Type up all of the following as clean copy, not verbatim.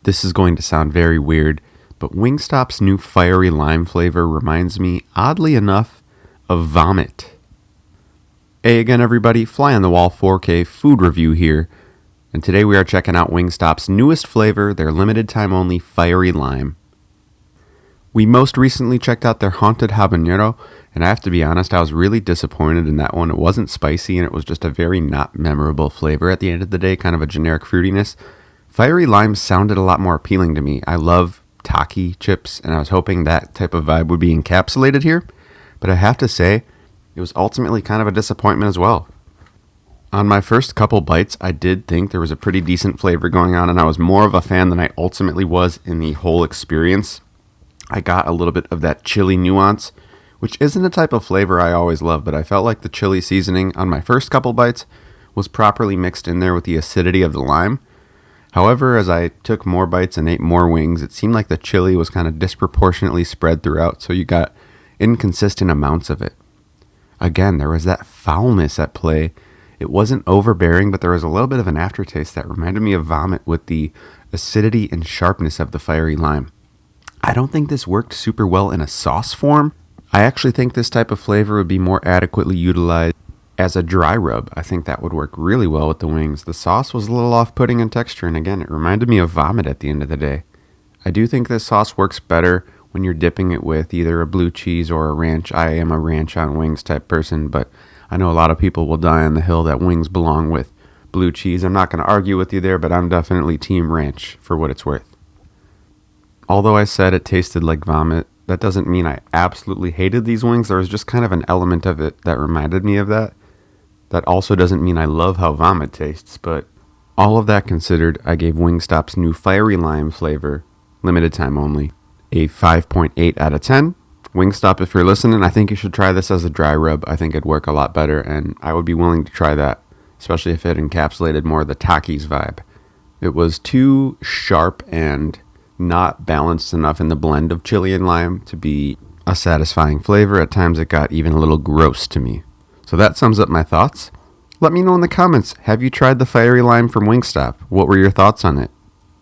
This is going to sound very weird, but Wingstop's new fiery lime flavor reminds me, oddly enough, of vomit. Hey again everybody, Fly on the Wall 4K food review here, and today we are checking out Wingstop's newest flavor, their limited time only fiery lime. We most recently checked out their haunted habanero, and I have to be honest, I was really disappointed in that one. It wasn't spicy and it was just a very not memorable flavor at the end of the day, kind of a generic fruitiness. Fiery lime sounded a lot more appealing to me. I love Taki chips, and I was hoping that type of vibe would be encapsulated here, but I have to say, it was ultimately kind of a disappointment as well. On my first couple bites, I did think there was a pretty decent flavor going on, and I was more of a fan than I ultimately was in the whole experience. I got a little bit of that chili nuance, which isn't a type of flavor I always love, but I felt like the chili seasoning on my first couple bites was properly mixed in there with the acidity of the lime. However, as I took more bites and ate more wings, it seemed like the chili was kind of disproportionately spread throughout, so you got inconsistent amounts of it. Again, there was that foulness at play. It wasn't overbearing, but there was a little bit of an aftertaste that reminded me of vomit with the acidity and sharpness of the fiery lime. I don't think this worked super well in a sauce form. I actually think this type of flavor would be more adequately utilized as a dry rub. I think that would work really well with the wings. The sauce was a little off-putting in texture, and again, it reminded me of vomit at the end of the day. I do think this sauce works better when you're dipping it with either a blue cheese or a ranch. I am a ranch on wings type person, but I know a lot of people will die on the hill that wings belong with blue cheese. I'm not going to argue with you there, but I'm definitely team ranch for what it's worth. Although I said it tasted like vomit, that doesn't mean I absolutely hated these wings. There was just kind of an element of it that reminded me of that. That also doesn't mean I love how vomit tastes, but all of that considered, I gave Wingstop's new fiery lime flavor, limited time only, a 5.8 out of 10. Wingstop, if you're listening, I think you should try this as a dry rub. I think it'd work a lot better, and I would be willing to try that, especially if it encapsulated more of the Takis vibe. It was too sharp and not balanced enough in the blend of chili and lime to be a satisfying flavor. At times it got even a little gross to me. So that sums up my thoughts. Let me know in the comments, have you tried the fiery lime from Wingstop? What were your thoughts on it?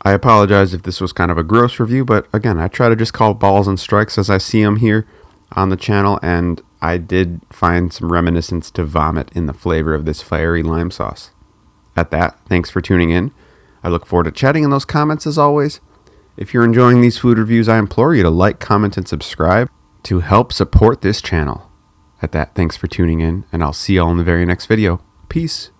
I apologize if this was kind of a gross review, but again, I try to just call balls and strikes as I see them here on the channel, and I did find some reminiscence to vomit in the flavor of this fiery lime sauce. At that, thanks for tuning in. I look forward to chatting in those comments as always. If you're enjoying these food reviews, I implore you to like, comment, and subscribe to help support this channel. At that, thanks for tuning in, and I'll see y'all in the very next video. Peace.